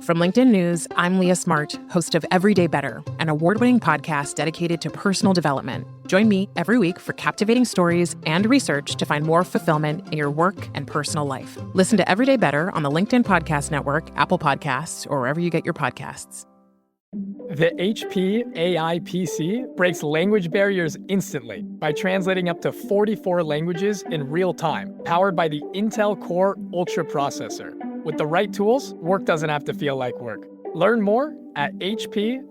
From LinkedIn News, I'm Leah Smart, host of Everyday Better, an award-winning podcast dedicated to personal development. Join me every week for captivating stories and research to find more fulfillment in your work and personal life. Listen to Everyday Better on the LinkedIn Podcast Network, Apple Podcasts, or wherever you get your podcasts. The HP AI PC breaks language barriers instantly by translating up to 44 languages in real time, powered by the Intel Core Ultra processor. With the right tools, work doesn't have to feel like work. Learn more at hp.com/AI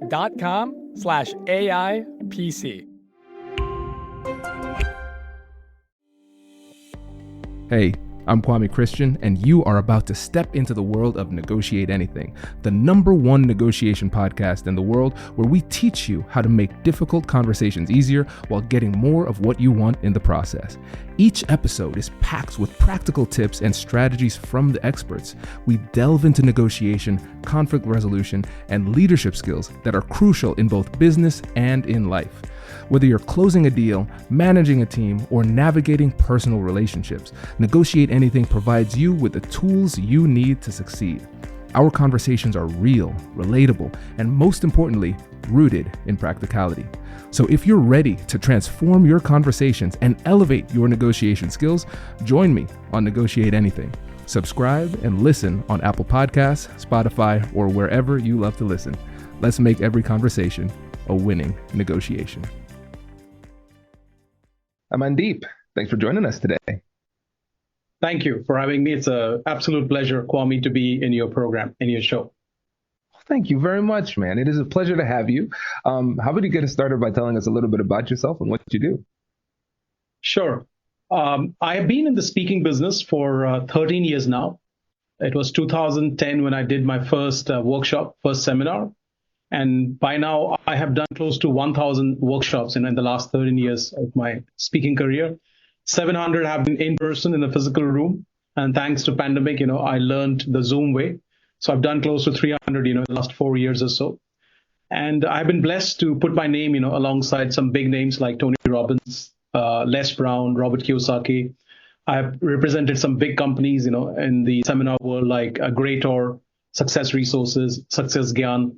PC. Hey, I'm Kwame Christian, and you are about to step into the world of Negotiate Anything, the #1 negotiation podcast in the world, where we teach you how to make difficult conversations easier while getting more of what you want in the process. Each episode is packed with practical tips and strategies from the experts. We delve into negotiation, conflict resolution, and leadership skills that are crucial in both business and in life. Whether you're closing a deal, managing a team, or navigating personal relationships, Negotiate Anything provides you with the tools you need to succeed. Our conversations are real, relatable, and most importantly, rooted in practicality. So if you're ready to transform your conversations and elevate your negotiation skills, join me on Negotiate Anything. Subscribe and listen on Apple Podcasts, Spotify, or wherever you love to listen. Let's make every conversation a winning negotiation. Amandeep, thanks for joining us today. Thank you for having me. It's an absolute pleasure, Kwame, to be in your program, in your show. Thank you very much, man. It is a pleasure to have you. How about you get us started by telling us a little bit about yourself and what you do? Sure. I have been in the speaking business for 13 years now. It was 2010 when I did my first workshop, first seminar. And by now, I have done close to 1,000 workshops in the last 13 years of my speaking career. 700 have been in person in a physical room. And thanks to pandemic, I learned the Zoom way. So I've done close to 300, in the last 4 years or so. And I've been blessed to put my name, alongside some big names like Tony Robbins, Les Brown, Robert Kiyosaki. I've represented some big companies, in the seminar world like Greator, Success Resources, Success Gyan.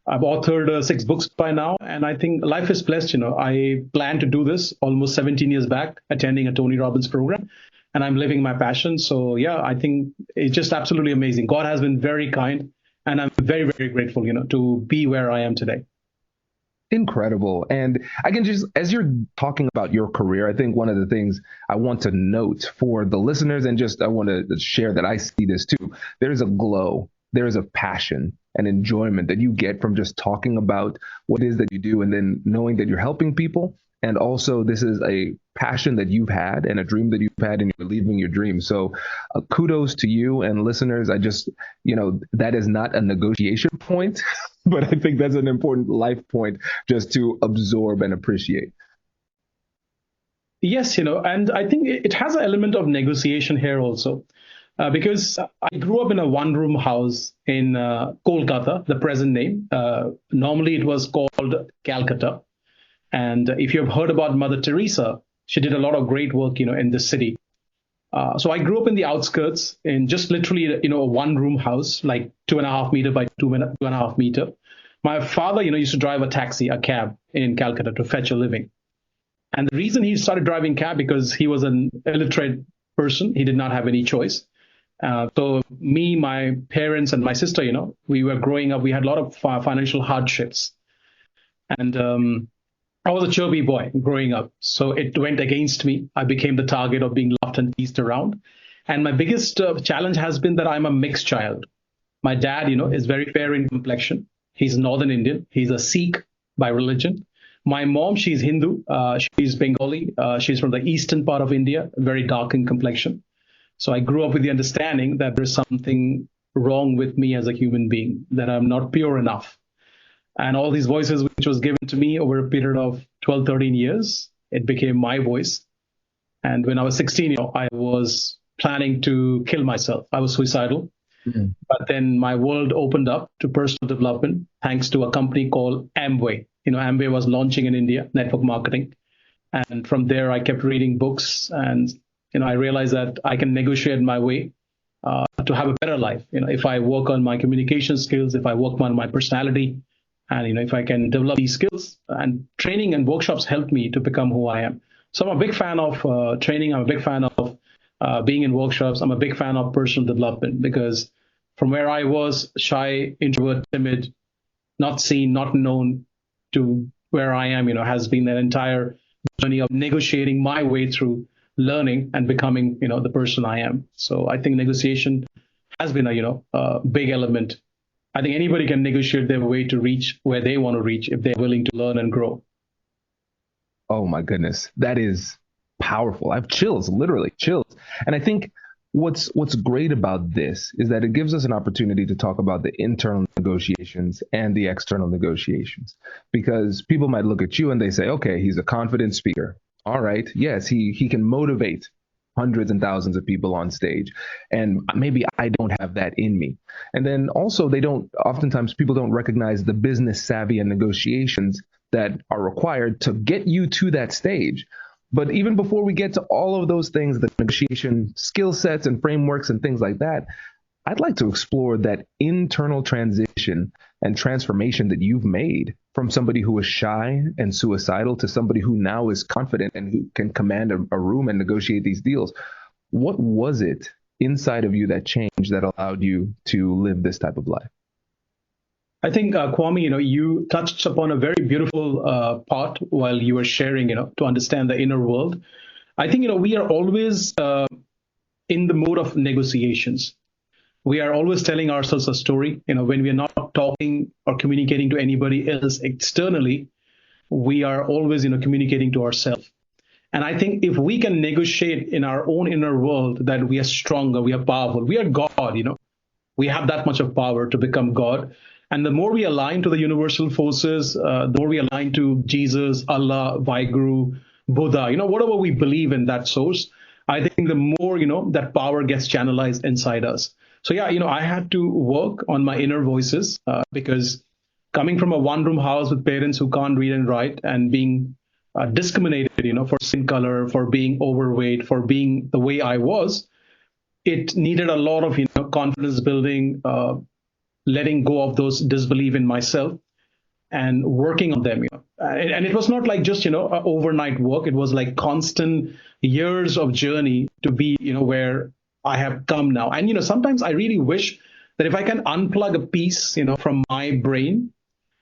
I've authored 6 books by now, and I think life is blessed. I planned to do this almost 17 years back, attending a Tony Robbins program, and I'm living my passion. So yeah, I think it's just absolutely amazing. God has been very kind, and I'm very, very grateful, to be where I am today. Incredible. And I can just, as you're talking about your career, I think one of the things I want to note for the listeners, and just I want to share that I see this too, there's a glow, there is a passion and enjoyment that you get from just talking about what it is that you do, and then knowing that you're helping people. And also, this is a passion that you've had and a dream that you've had, and you're living your dream. So kudos to you, and listeners. I just, that is not a negotiation point, but I think that's an important life point just to absorb and appreciate. Yes, and I think it has an element of negotiation here also. Because I grew up in a one-room house in Kolkata, the present name. Normally it was called Calcutta. And if you've heard about Mother Teresa, she did a lot of great work, in the city. So I grew up in the outskirts in just literally, a one-room house, like 2.5 meter by 2.5 meter. My father, used to drive a cab in Calcutta to fetch a living. And the reason he started driving cab because he was an illiterate person. He did not have any choice. So me, my parents, and my sister, we were growing up. We had a lot of financial hardships. And I was a chubby boy growing up. So it went against me. I became the target of being laughed and teased around. And my biggest challenge has been that I'm a mixed child. My dad, is very fair in complexion. He's Northern Indian. He's a Sikh by religion. My mom, she's Hindu. She's Bengali. She's from the eastern part of India, very dark in complexion. So I grew up with the understanding that there's something wrong with me as a human being, that I'm not pure enough. And all these voices which was given to me over a period of 12, 13 years, it became my voice. And when I was 16, I was planning to kill myself. I was suicidal. Mm-hmm. But then my world opened up to personal development thanks to a company called Amway. Amway was launching in India, network marketing. And from there, I kept reading books, and I realized that I can negotiate my way to have a better life. If I work on my communication skills, if I work on my personality, and if I can develop these skills, and training and workshops help me to become who I am. So I'm a big fan of training. I'm a big fan of being in workshops. I'm a big fan of personal development, because from where I was, shy, introvert, timid, not seen, not known, to where I am, has been that entire journey of negotiating my way through learning and becoming, the person I am. So I think negotiation has been a big element. I think anybody can negotiate their way to reach where they want to reach if they're willing to learn and grow. Oh my goodness, that is powerful. I have chills, literally chills. And I think what's great about this is that it gives us an opportunity to talk about the internal negotiations and the external negotiations, because people might look at you and they say, okay, he's a confident speaker. All right. Yes, he can motivate hundreds and thousands of people on stage. And maybe I don't have that in me. And then also oftentimes people don't recognize the business savvy and negotiations that are required to get you to that stage. But even before we get to all of those things, the negotiation skill sets and frameworks and things like that, I'd like to explore that internal transition and transformation that you've made from somebody who was shy and suicidal to somebody who now is confident and who can command a room and negotiate these deals. What was it inside of you that changed that allowed you to live this type of life? I think, Kwame, you touched upon a very beautiful part while you were sharing, to understand the inner world. I think, we are always in the mode of negotiations. We are always telling ourselves a story. When we are not talking or communicating to anybody else externally, we are always, communicating to ourselves. And I think if we can negotiate in our own inner world that we are stronger, we are powerful, we are God, we have that much of power to become God. And the more we align to the universal forces, the more we align to Jesus, Allah, Vaheguru, Buddha, whatever we believe in that source, I think the more, that power gets channelized inside us. So, yeah, I had to work on my inner voices because coming from a one-room house with parents who can't read and write and being discriminated, for skin color, for being overweight, for being the way I was, it needed a lot of, confidence building, letting go of those disbelief in myself and working on them. And it was not like just, overnight work. It was like constant years of journey to be, where I have come now. And, sometimes I really wish that if I can unplug a piece, from my brain,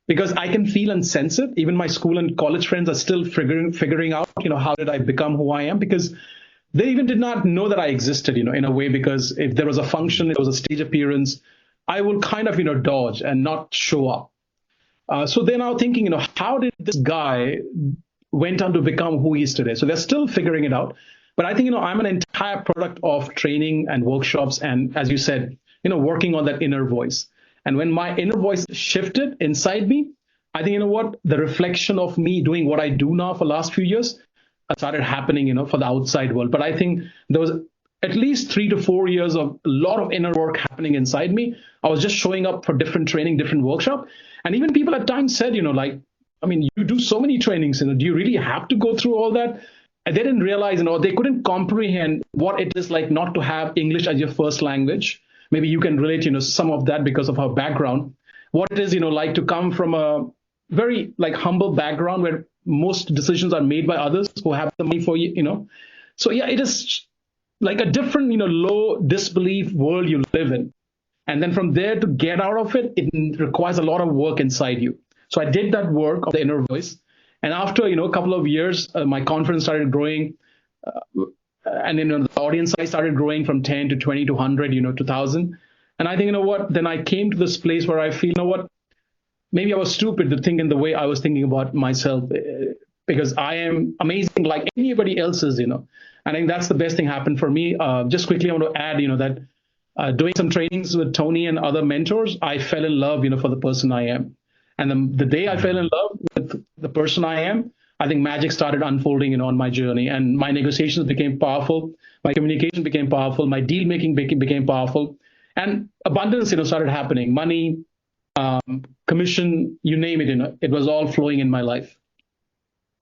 because I can feel and sense it. Even my school and college friends are still figuring out, how did I become who I am? Because they even did not know that I existed, in a way, because if there was a function, it was a stage appearance, I will kind of, dodge and not show up. So they're now thinking, how did this guy went on to become who he is today? So they're still figuring it out. But I think, I'm an entire product of training and workshops. And as you said, working on that inner voice. And when my inner voice shifted inside me, I think, the reflection of me doing what I do now for the last few years started happening, for the outside world. But I think there was at least 3 to 4 years of a lot of inner work happening inside me. I was just showing up for different training, different workshop. And even people at times said, you do so many trainings, do you really have to go through all that? And they didn't realize, they couldn't comprehend what it is like not to have English as your first language. Maybe you can relate, some of that because of our background. What it is, like to come from a very humble background where most decisions are made by others who have the money for you, So yeah, it is like a different, low disbelief world you live in. And then from there to get out of it, it requires a lot of work inside you. So I did that work of the inner voice. And after, a couple of years, my confidence started growing. And the audience size started growing from 10 to 20 to 100, to 1,000. And I think, then I came to this place where I feel, maybe I was stupid to think in the way I was thinking about myself, because I am amazing like anybody else is, And I think that's the best thing happened for me. Just quickly, I want to add, that doing some trainings with Tony and other mentors, I fell in love, for the person I am. And the day I fell in love with the person I am, I think magic started unfolding, on my journey, and my negotiations became powerful. My communication became powerful. My deal making became powerful, and abundance, started happening. Money, commission, you name it, it was all flowing in my life.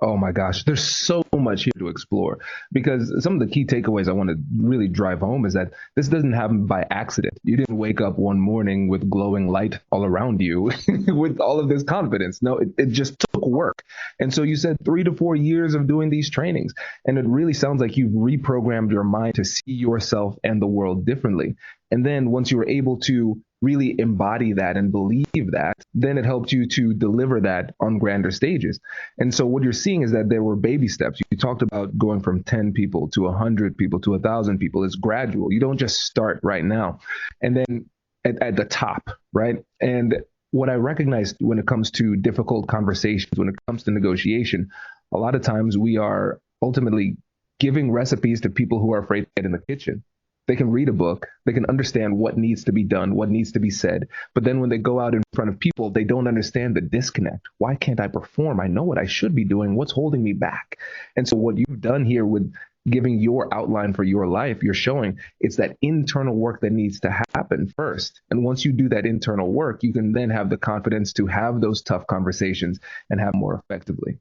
Oh my gosh, there's so much here to explore because some of the key takeaways I want to really drive home is that this doesn't happen by accident. You didn't wake up one morning with glowing light all around you with all of this confidence. No, it just took work. And so you said 3 to 4 years of doing these trainings, and it really sounds like you've reprogrammed your mind to see yourself and the world differently. And then once you were able to really embody that and believe that, then it helped you to deliver that on grander stages. And so what you're seeing is that there were baby steps. You talked about going from 10 people to 100 people to 1,000 people. It's gradual. You don't just start right now. And then at the top, right? And what I recognized when it comes to difficult conversations, when it comes to negotiation, a lot of times we are ultimately giving recipes to people who are afraid to get in the kitchen. They can read a book, they can understand what needs to be done, what needs to be said. But then when they go out in front of people, they don't understand the disconnect. Why can't I perform? I know what I should be doing. What's holding me back? And so what you've done here with giving your outline for your life, you're showing it's that internal work that needs to happen first. And once you do that internal work, you can then have the confidence to have those tough conversations and have more effectively.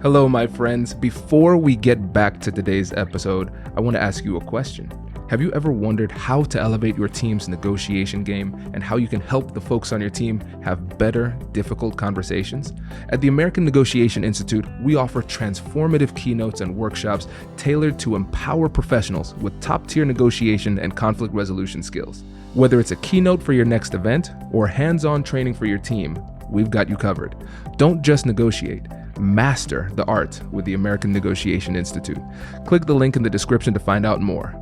Hello, my friends. Before we get back to today's episode, I want to ask you a question. Have you ever wondered how to elevate your team's negotiation game and how you can help the folks on your team have better, difficult conversations? At the American Negotiation Institute, we offer transformative keynotes and workshops tailored to empower professionals with top-tier negotiation and conflict resolution skills. Whether it's a keynote for your next event or hands-on training for your team, we've got you covered. Don't just negotiate. Master the art with the American Negotiation Institute. Click the link in the description to find out more.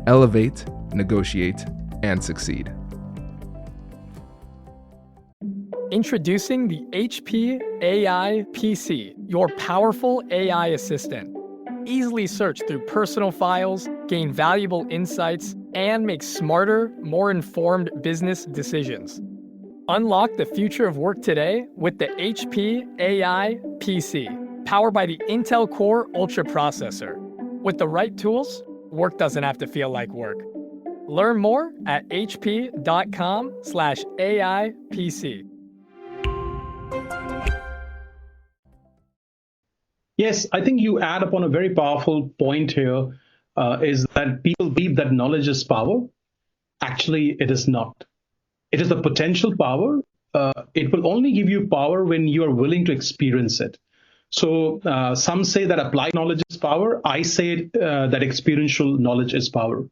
Elevate, negotiate, and succeed. Introducing the HP AI PC, your powerful AI assistant. Easily search through personal files, gain valuable insights, and make smarter, more informed business decisions. Unlock the future of work today with the HP AI PC, powered by the Intel Core Ultra processor. With the right tools, work doesn't have to feel like work. Learn more at hp.com/AI PC. Yes, I think you add upon a very powerful point here, is that people believe that knowledge is power. Actually, it is not. It is the potential power. It will only give you power when you are willing to experience it. So some say that applied knowledge is power. I say that experiential knowledge is power.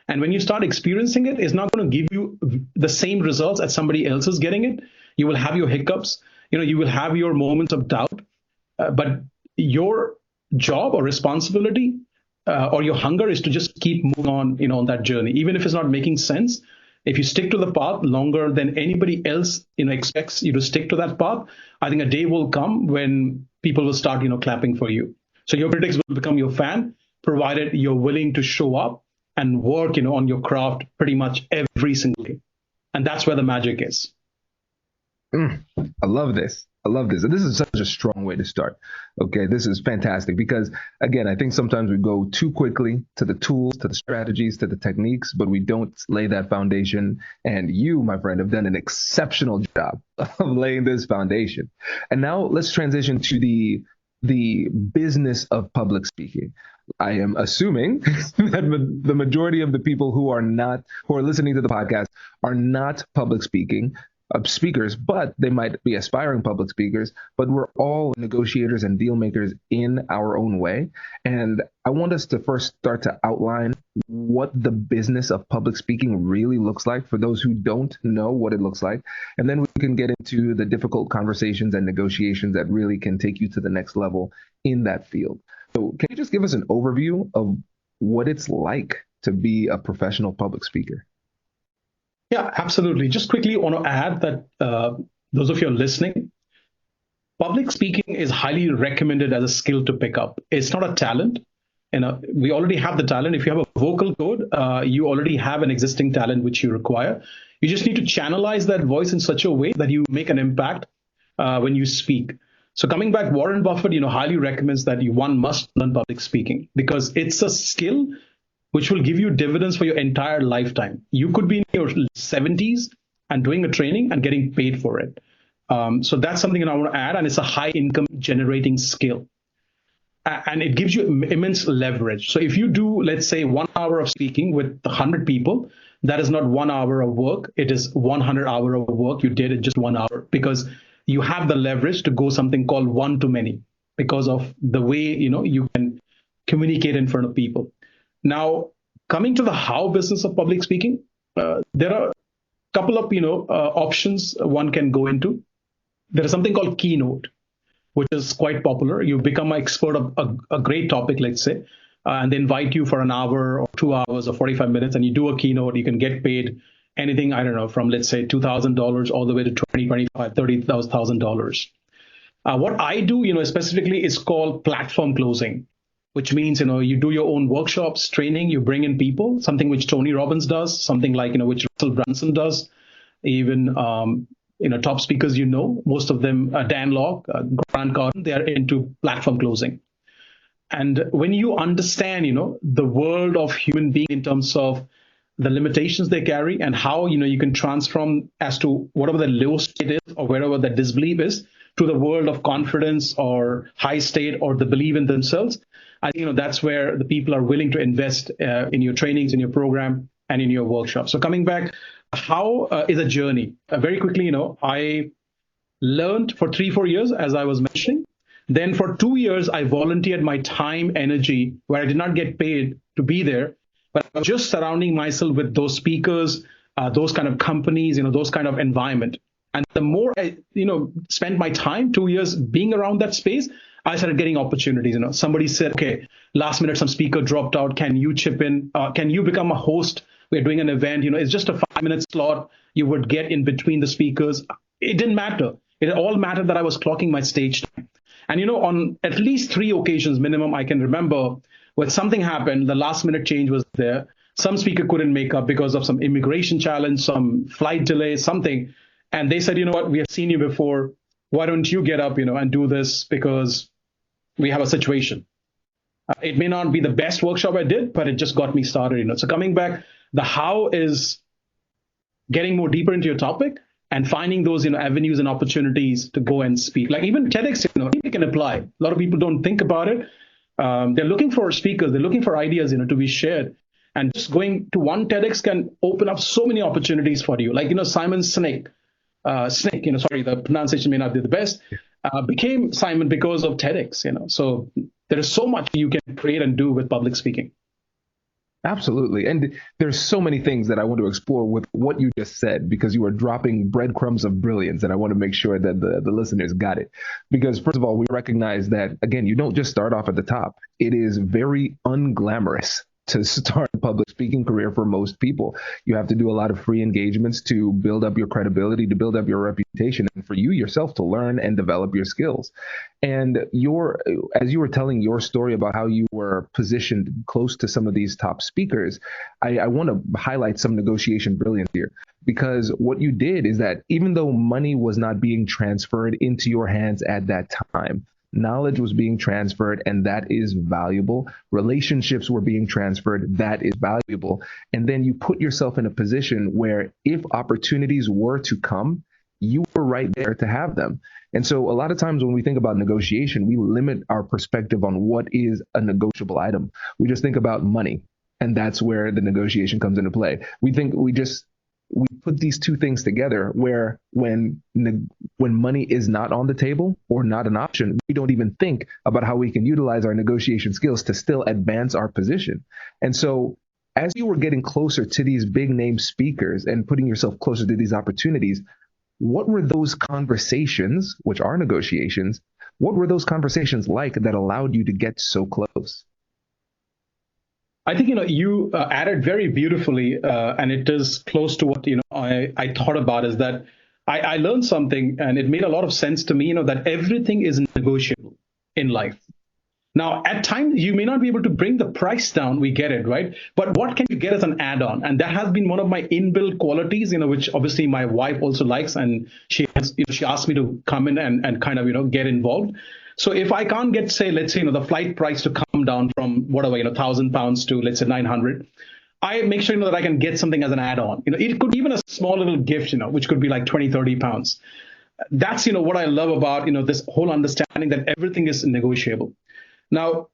And when you start experiencing it, it's not going to give you the same results as somebody else is getting it. You will have your hiccups. You will have your moments of doubt. But your job or responsibility or your hunger is to just keep moving on that journey, even if it's not making sense. If you stick to the path longer than anybody else, expects you to stick to that path, I think a day will come when people will start, clapping for you. So your critics will become your fan, provided you're willing to show up and work, on your craft pretty much every single day. And that's where the magic is. I love this. I love this. And this is such a strong way to start. Okay, this is fantastic because, again, I think sometimes we go too quickly to the tools, to the strategies, to the techniques, but we don't lay that foundation. And you, my friend, have done an exceptional job of laying this foundation. And now let's transition to the business of public speaking. I am assuming that the majority of the people who are listening to the podcast are not public speakers, but they might be aspiring public speakers, but we're all negotiators and deal makers in our own way. And I want us to first start to outline what the business of public speaking really looks like for those who don't know what it looks like. And then we can get into the difficult conversations and negotiations that really can take you to the next level in that field. So can you just give us an overview of what it's like to be a professional public speaker? Yeah, absolutely. Just quickly want to add that those of you listening, public speaking is highly recommended as a skill to pick up. It's not a talent. We already have the talent. If you have a vocal code, you already have an existing talent which you require. You just need to channelize that voice in such a way that you make an impact when you speak. So coming back, Warren Buffett, highly recommends that one must learn public speaking because it's a skill which will give you dividends for your entire lifetime. You could be in your 70s and doing a training and getting paid for it. So that's something that I want to add, and it's a high income generating skill. And it gives you immense leverage. So if you do, let's say, 1 hour of speaking with 100 people, that is not 1 hour of work. It is 100 hour of work you did in just 1 hour, because you have the leverage to go something called one to many because of the way, you can communicate in front of people. Now, coming to the how business of public speaking, there are a couple of, options one can go into. There is something called keynote, which is quite popular. You become an expert of a great topic, let's say, and they invite you for an hour or 2 hours or 45 minutes, and you do a keynote. You can get paid anything, I don't know, from, let's say, $2,000 all the way to $20,000, $25,000, $30,000. What I do, specifically is called platform closing, which means, you do your own workshops, training, you bring in people, something which Tony Robbins does, something like, which Russell Brunson does, even, top speakers, most of them, Dan Locke, Grant Cardone, they are into platform closing. And when you understand, the world of human being in terms of the limitations they carry and how, you can transform as to whatever the low state is or wherever the disbelief is to the world of confidence or high state or the belief in themselves, I think, that's where the people are willing to invest in your trainings, in your program, and in your workshop. So coming back, how is a journey? Very quickly, I learned for 3-4 years, as I was mentioning. Then for 2 years, I volunteered my time, energy, where I did not get paid to be there, but I was just surrounding myself with those speakers, those kind of companies, those kind of environment. And the more I, spent my time, 2 years being around that space, I started getting opportunities. Somebody said, okay, last minute, some speaker dropped out. Can you chip in? Can you become a host? We're doing an event, it's just a 5-minute slot you would get in between the speakers. It didn't matter. It all mattered that I was clocking my stage time. And, on at least 3 occasions minimum, I can remember when something happened, the last minute change was there. Some speaker couldn't make up because of some immigration challenge, some flight delay, something. And they said, you know what, we have seen you before. Why don't you get up, and do this, because we have a situation. It may not be the best workshop I did, but it just got me started. So coming back, the how is getting more deeper into your topic and finding those, avenues and opportunities to go and speak. Like even TEDx, you can apply. A lot of people don't think about it. They're looking for speakers. They're looking for ideas, to be shared. And just going to one TEDx can open up so many opportunities for you. Like, Simon Sinek, sorry, the pronunciation may not be the best, became Simon because of TEDx, So there is so much you can create and do with public speaking. Absolutely. And there's so many things that I want to explore with what you just said, because you are dropping breadcrumbs of brilliance. And I want to make sure that the listeners got it. Because first of all, we recognize that, again, you don't just start off at the top. It is very unglamorous to start a public speaking career for most people. You have to do a lot of free engagements to build up your credibility, to build up your reputation, and for you yourself to learn and develop your skills. And as you were telling your story about how you were positioned close to some of these top speakers, I want to highlight some negotiation brilliance here. Because what you did is that even though money was not being transferred into your hands at that time, knowledge was being transferred, and that is valuable. Relationships were being transferred, that is valuable. And then you put yourself in a position where if opportunities were to come, you were right there to have them. And so a lot of times when we think about negotiation, we limit our perspective on what is a negotiable item. We just think about money, and that's where the negotiation comes into play. We put these two things together where when money is not on the table or not an option, we don't even think about how we can utilize our negotiation skills to still advance our position. And so as you were getting closer to these big name speakers and putting yourself closer to these opportunities, what were those conversations, which are negotiations, what were those conversations like that allowed you to get so close? I think, you added very beautifully, and it is close to what, I thought about, is that I learned something, and it made a lot of sense to me, that everything is negotiable in life. Now, at times, you may not be able to bring the price down. We get it, right? But what can you get as an add-on? And that has been one of my inbuilt qualities, which obviously my wife also likes. And she asked me to come in and kind of, get involved. So if I can't get, say, let's say, the flight price to come down from whatever, £1,000 to, let's say, 900, I make sure, that I can get something as an add-on. It could be even a small little gift, which could be like 20, 30 pounds. that's, what I love about, this whole understanding that everything is negotiable. Now,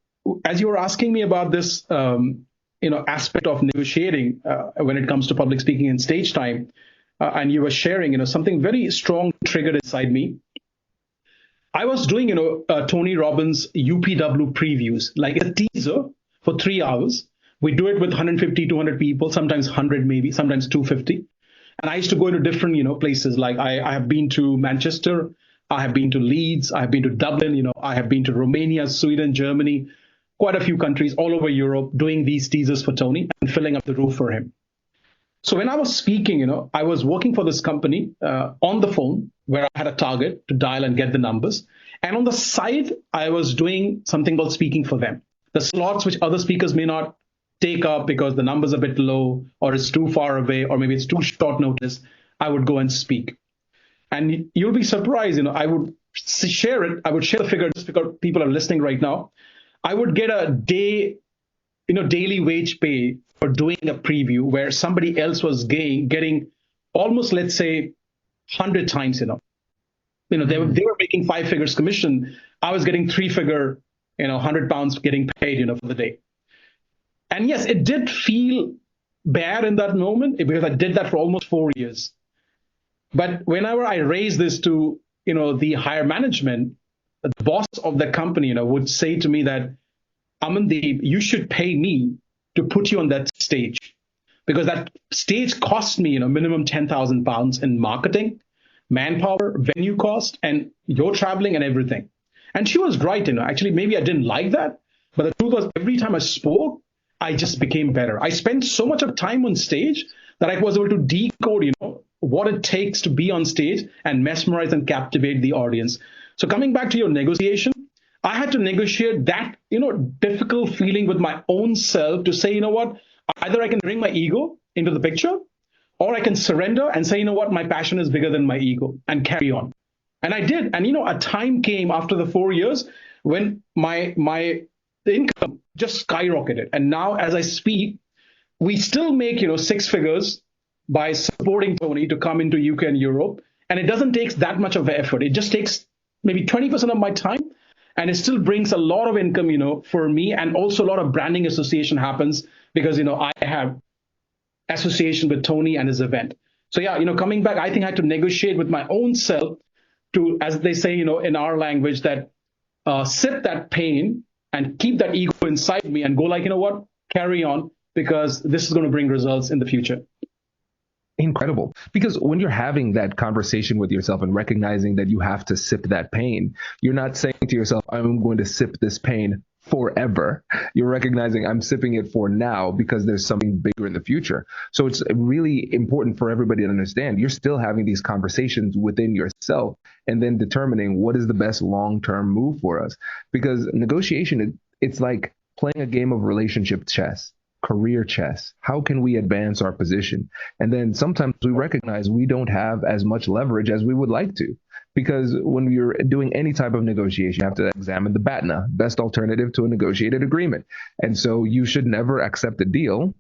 as you were asking me about this, aspect of negotiating when it comes to public speaking and stage time, and you were sharing, something very strong triggered inside me. I was doing, Tony Robbins' UPW previews, like a teaser for 3 hours. We do it with 150, 200 people, sometimes 100 maybe, sometimes 250. And I used to go into different, places. Like I have been to Manchester, I have been to Leeds, I have been to Dublin, I have been to Romania, Sweden, Germany, quite a few countries all over Europe, doing these teasers for Tony and filling up the roof for him. So when I was speaking, I was working for this company on the phone where I had a target to dial and get the numbers. And on the side, I was doing something called speaking for them. The slots which other speakers may not take up because the number's a bit low or it's too far away or maybe it's too short notice, I would go and speak. And you'll be surprised, I would share it. I would share the figure just because people are listening right now. I would get a daily wage pay for doing a preview where somebody else was getting almost, let's say, 100 times, they were making 5 figures commission. I was getting 3-figure, 100 pounds getting paid, for the day. And yes, it did feel bad in that moment because I did that for almost 4 years. But whenever I raised this to, the higher management, the boss of the company, would say to me that, Amandeep, you should pay me to put you on that stage because that stage cost me, minimum 10,000 pounds in marketing, manpower, venue cost, and your traveling and everything. And she was right, actually, maybe I didn't like that. But the truth was every time I spoke, I just became better. I spent so much of time on stage that I was able to decode, what it takes to be on stage and mesmerize and captivate the audience. So coming back to your negotiation, I had to negotiate that, difficult feeling with my own self to say, what, either I can bring my ego into the picture or I can surrender and say, what, my passion is bigger than my ego and carry on. And I did. And, a time came after the 4 years when my income just skyrocketed. And now as I speak, we still make, 6 figures by supporting Tony to come into UK and Europe. And it doesn't take that much of effort. It just takes maybe 20% of my time. And it still brings a lot of income, for me. And also a lot of branding association happens because, I have association with Tony and his event. So yeah, coming back, I think I had to negotiate with my own self to, as they say, in our language, that sip that pain and keep that ego inside me and go like, what, carry on, because this is going to bring results in the future. Incredible. Because when you're having that conversation with yourself and recognizing that you have to sip that pain, you're not saying to yourself, I'm going to sip this pain forever. You're recognizing I'm sipping it for now because there's something bigger in the future. So it's really important for everybody to understand you're still having these conversations within yourself and then determining what is the best long-term move for us. Because negotiation, it's like playing a game of relationship chess, career chess. How can we advance our position? And then sometimes we recognize we don't have as much leverage as we would like to. Because when you're doing any type of negotiation, you have to examine the BATNA, best alternative to a negotiated agreement. And so you should never accept a deal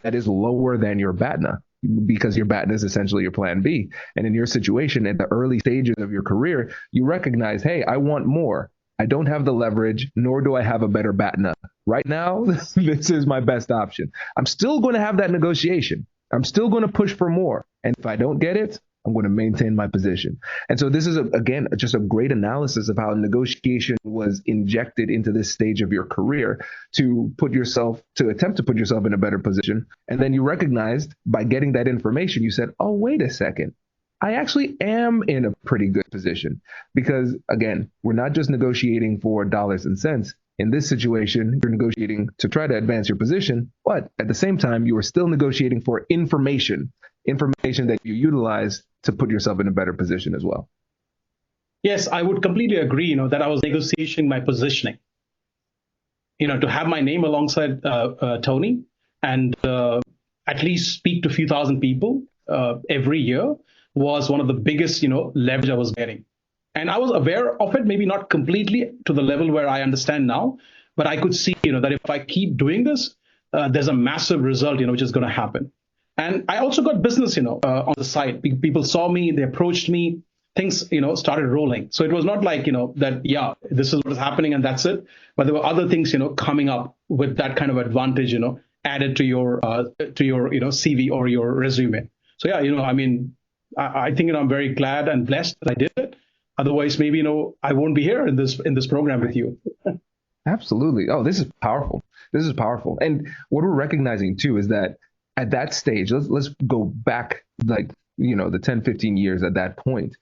that is lower than your BATNA, because your BATNA is essentially your plan B. And in your situation, at the early stages of your career, you recognize, hey, I want more. I don't have the leverage, nor do I have a better BATNA. Right now, this is my best option. I'm still going to have that negotiation. I'm still going to push for more. And if I don't get it, I'm going to maintain my position. And so this is, again, just a great analysis of how negotiation was injected into this stage of your career to attempt to put yourself in a better position. And then you recognized by getting that information, you said, oh, wait a second. I actually am in a pretty good position because, again, we're not just negotiating for dollars and cents. In this situation, you're negotiating to try to advance your position, but at the same time, you are still negotiating for information that you utilize to put yourself in a better position as well. Yes, I would completely agree, that I was negotiating my positioning, to have my name alongside Tony and at least speak to a few thousand people every year was one of the biggest, leverage I was getting. And I was aware of it, maybe not completely to the level where I understand now, but I could see, that if I keep doing this, there's a massive result, which is going to happen. And I also got business, on the side. People saw me, they approached me. things, started rolling. So it was not like, that, yeah, this is what is happening and that's it. But there were other things, coming up with that kind of advantage, added to your, CV or your resume. So yeah, I mean, I think, I'm very glad and blessed that I did it. Otherwise, maybe, I won't be here in this program with you. Absolutely. Oh, this is powerful. This is powerful. And what we're recognizing too is that at that stage, let's go back like, the 10, 15 years at that point.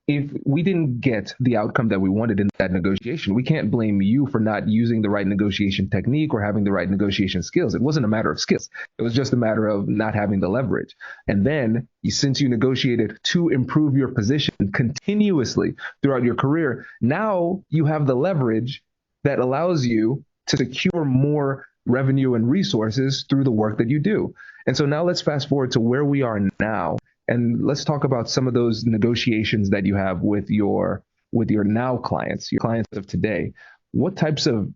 If we didn't get the outcome that we wanted in that negotiation, we can't blame you for not using the right negotiation technique or having the right negotiation skills. It wasn't a matter of skills. It was just a matter of not having the leverage. And then since you negotiated to improve your position continuously throughout your career, now you have the leverage that allows you to secure more revenue and resources through the work that you do. And so now let's fast forward to where we are now. And let's talk about some of those negotiations that you have with your now clients, your clients of today. What types of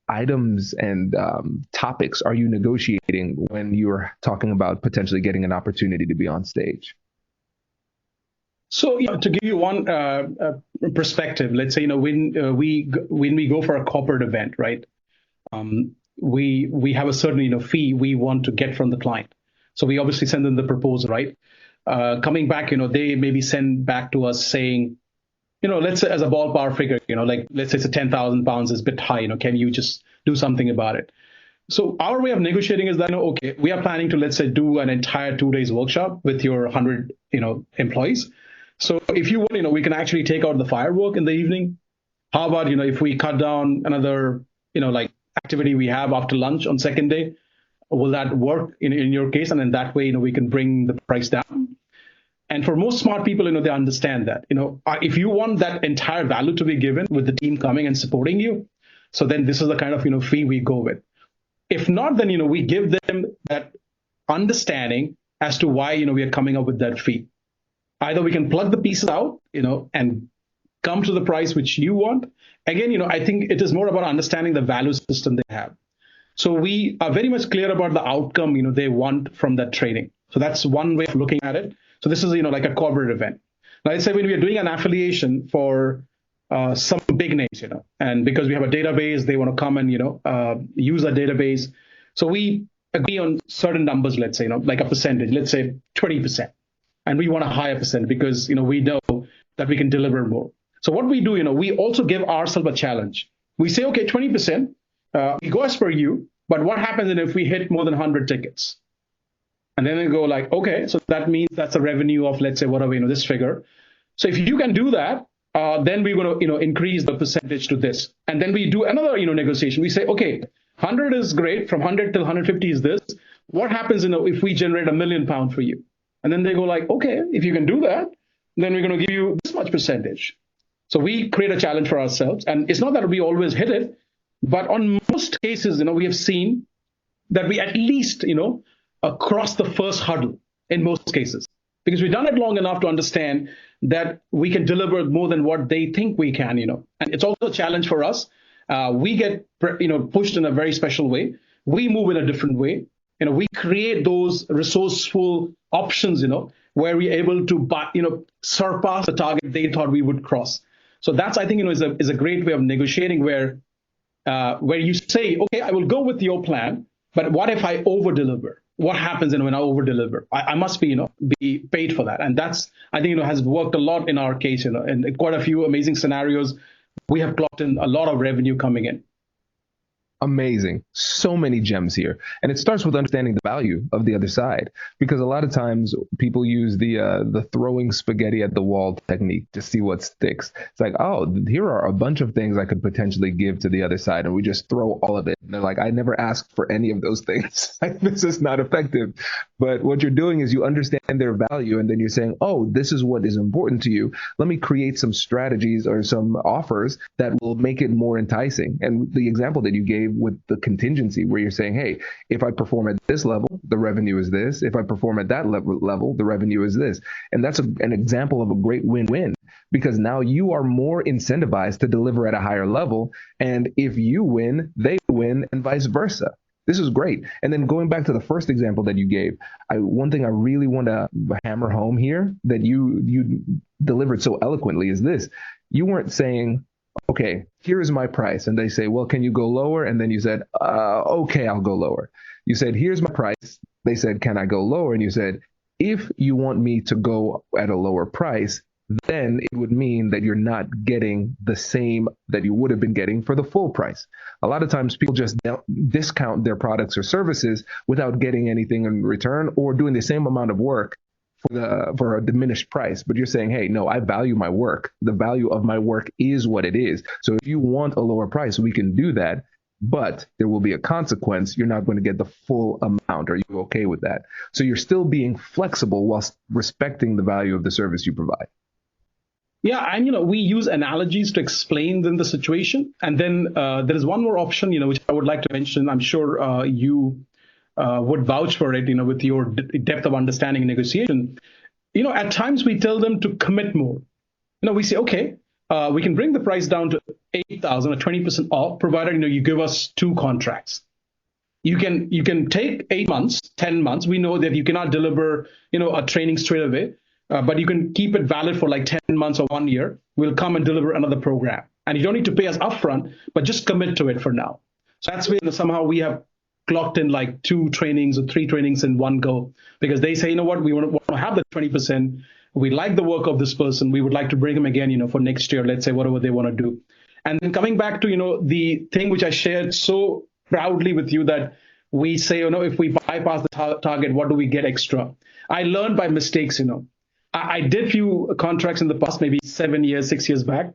items and topics are you negotiating when you're talking about potentially getting an opportunity to be on stage? So, to give you one perspective, let's say, when we go for a corporate event, right? We have a certain, fee we want to get from the client. So we obviously send them the proposal, right? Coming back, they maybe send back to us saying, let's say as a ballpark figure, like let's say it's a 10,000 pounds is a bit high, can you just do something about it? So our way of negotiating is that, okay, we are planning to, let's say, do an entire 2 days workshop with your 100, employees. So if you want, we can actually take out the firework in the evening. How about, if we cut down another, like activity we have after lunch on second day? Will that work in your case? And in that way, we can bring the price down. And for most smart people, they understand that, if you want that entire value to be given with the team coming and supporting you, so then this is the kind of, fee we go with. If not, then, we give them that understanding as to why, we are coming up with that fee. Either we can plug the pieces out, and come to the price which you want. Again, I think it is more about understanding the value system they have. So we are very much clear about the outcome, they want from that training. So that's one way of looking at it. So this is, like a corporate event. Now, let's say when we are doing an affiliation for some big names, and because we have a database, they want to come and, use that database. So we agree on certain numbers, let's say, like a percentage, let's say 20%. And we want a higher percent because, we know that we can deliver more. So what we do, we also give ourselves a challenge. We say, okay, 20%, we go as per you, but what happens if we hit more than 100 tickets? And then they go like, okay, so that means that's a revenue of, let's say, whatever, this figure. So if you can do that, then we're going to, increase the percentage to this. And then we do another, negotiation. We say, okay, 100 is great. From 100 till 150 is this. What happens, if we generate £1 million for you? And then they go like, okay, if you can do that, then we're going to give you this much percentage. So we create a challenge for ourselves. And it's not that we always hit it, but on most cases, we have seen that we at least, cross the first hurdle in most cases, because we've done it long enough to understand that we can deliver more than what they think we can, and it's also a challenge for us. We get, pushed in a very special way. We move in a different way. We create those resourceful options, where we're able to, surpass the target they thought we would cross. So that's, I think, is a great way of negotiating where you say, okay, I will go with your plan, but what if I over deliver? What happens when I over deliver? I must be, be paid for that. And that's, I think, has worked a lot in our case, in quite a few amazing scenarios. We have clocked in a lot of revenue coming in. Amazing. So many gems here. And it starts with understanding the value of the other side, because a lot of times people use the throwing spaghetti at the wall technique to see what sticks. It's like, oh, here are a bunch of things I could potentially give to the other side, and we just throw all of it. And they're like, I never asked for any of those things. This is not effective. But what you're doing is you understand their value, and then you're saying, oh, this is what is important to you. Let me create some strategies or some offers that will make it more enticing. And the example that you gave with the contingency, where you're saying, hey, if I perform at this level, the revenue is this. If I perform at that level, the revenue is this. And that's an example of a great win-win, because now you are more incentivized to deliver at a higher level. And if you win, they win, and vice versa. This is great. And then going back to the first example that you gave, one thing I really want to hammer home here that you delivered so eloquently is this. You weren't saying, okay, here's my price. And they say, well, can you go lower? And then you said, okay, I'll go lower. You said, here's my price. They said, can I go lower? And you said, if you want me to go at a lower price, then it would mean that you're not getting the same that you would have been getting for the full price. A lot of times people just discount their products or services without getting anything in return or doing the same amount of work for a diminished price. But you're saying, hey, no, I value my work. The value of my work is what it is. So if you want a lower price, we can do that. But there will be a consequence. You're not going to get the full amount. Are you okay with that? So you're still being flexible whilst respecting the value of the service you provide. Yeah, and we use analogies to explain the situation. And then there is one more option, which I would like to mention. I'm sure you would vouch for it, with your depth of understanding and negotiation. At times we tell them to commit more. We say, okay, we can bring the price down to 8,000 or 20% off, provided you give us 2 contracts. You can take 8 months, 10 months. We know that you cannot deliver a training straight away, but you can keep it valid for like 10 months or 1 year. We'll come and deliver another program, and you don't need to pay us upfront, but just commit to it for now. So that's where somehow we have clocked in like 2 trainings or 3 trainings in one go, because they say, what, we want to have the 20%. We like the work of this person. We would like to bring him again, for next year, let's say, whatever they want to do. And then coming back to, the thing which I shared so proudly with you, that we say, if we bypass the target, what do we get extra? I learned by mistakes, I did few contracts in the past, maybe 7 years, 6 years back.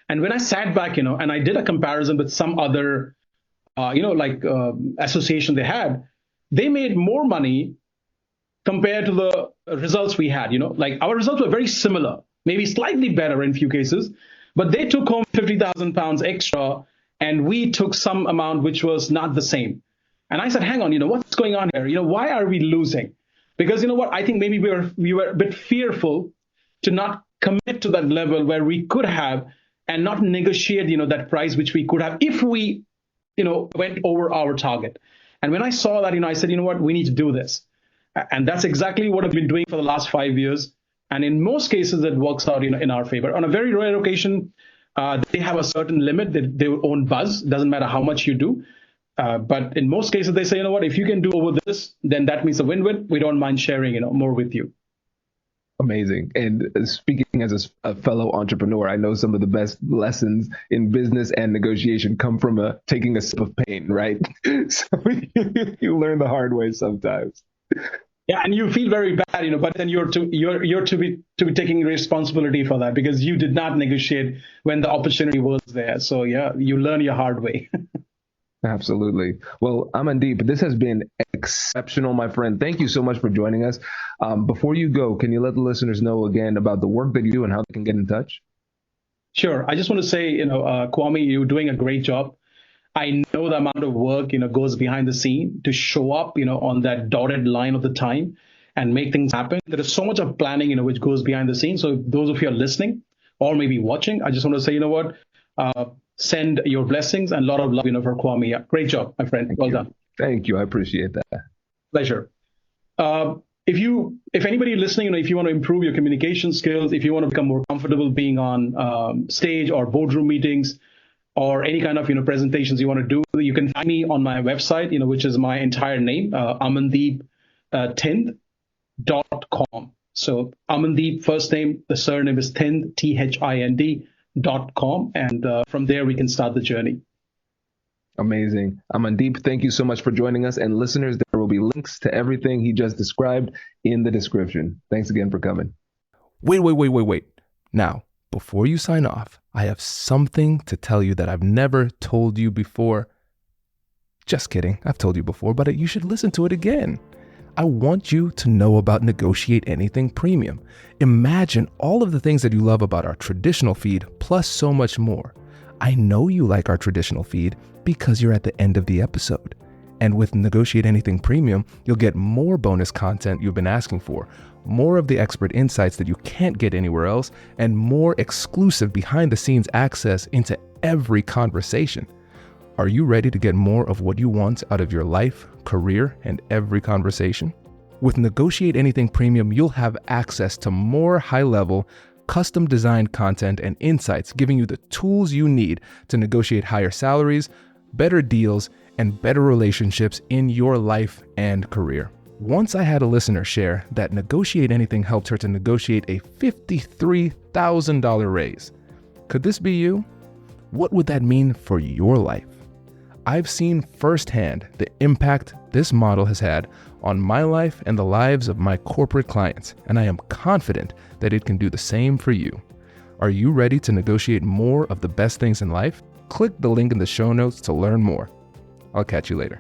And when I sat back, and I did a comparison with some other, association they made more money compared to the results we had. Our results were very similar, maybe slightly better in few cases, but they took home 50,000 pounds extra, and we took some amount which was not the same. And I said, hang on, what's going on here? Why are we losing? Because I think maybe we were a bit fearful to not commit to that level where we could have, and not negotiate, that price which we could have if we, went over our target. And when I saw that, I said, we need to do this. And that's exactly what I've been doing for the last 5 years. And in most cases, it works out in our favor. On a very rare occasion, they have a certain limit, their own buzz. Doesn't matter how much you do. But in most cases, they say, if you can do over this, then that means a win-win. We don't mind sharing, more with you. Amazing. And speaking as a fellow entrepreneur, I know some of the best lessons in business and negotiation come from taking a sip of pain, right? So you learn the hard way sometimes. Yeah, and you feel very bad, but then you're to be taking responsibility for that, because you did not negotiate when the opportunity was there. So yeah, you learn your hard way. Absolutely. Well, Amandeep, this has been exceptional, my friend. Thank you so much for joining us. Before you go, can you let the listeners know again about the work that you do and how they can get in touch? Sure. I just want to say, Kwame, you're doing a great job. I know the amount of work, goes behind the scene to show up, on that dotted line of the time and make things happen. There is so much of planning, which goes behind the scenes. So those of you are listening or maybe watching, I just want to say, send your blessings and a lot of love, for Kwame. Yeah, great job, my friend. Well done. Thank you. I appreciate that. Pleasure. If anybody listening, if you want to improve your communication skills, if you want to become more comfortable being on stage or boardroom meetings, or any kind of presentations you want to do, you can find me on my website, which is my entire name, amandeepthind.com. So Amandeep, first name, the surname is Thind, THIND.com, and from there we can start the journey. Amazing. Amandeep, thank you so much for joining us. And listeners, there will be links to everything he just described in the description. Thanks again for coming. Wait. Now, before you sign off, I have something to tell you that I've never told you before. Just kidding. I've told you before, but you should listen to it again. I want you to know about Negotiate Anything Premium. Imagine all of the things that you love about our traditional feed, plus so much more. I know you like our traditional feed because you're at the end of the episode. And with Negotiate Anything Premium, you'll get more bonus content you've been asking for, more of the expert insights that you can't get anywhere else, and more exclusive behind-the-scenes access into every conversation. Are you ready to get more of what you want out of your life, career, and every conversation? With Negotiate Anything Premium, you'll have access to more high-level, custom-designed content and insights, giving you the tools you need to negotiate higher salaries, better deals, and better relationships in your life and career. Once I had a listener share that Negotiate Anything helped her to negotiate a $53,000 raise. Could this be you? What would that mean for your life? I've seen firsthand the impact this model has had on my life and the lives of my corporate clients, and I am confident that it can do the same for you. Are you ready to negotiate more of the best things in life? Click the link in the show notes to learn more. I'll catch you later.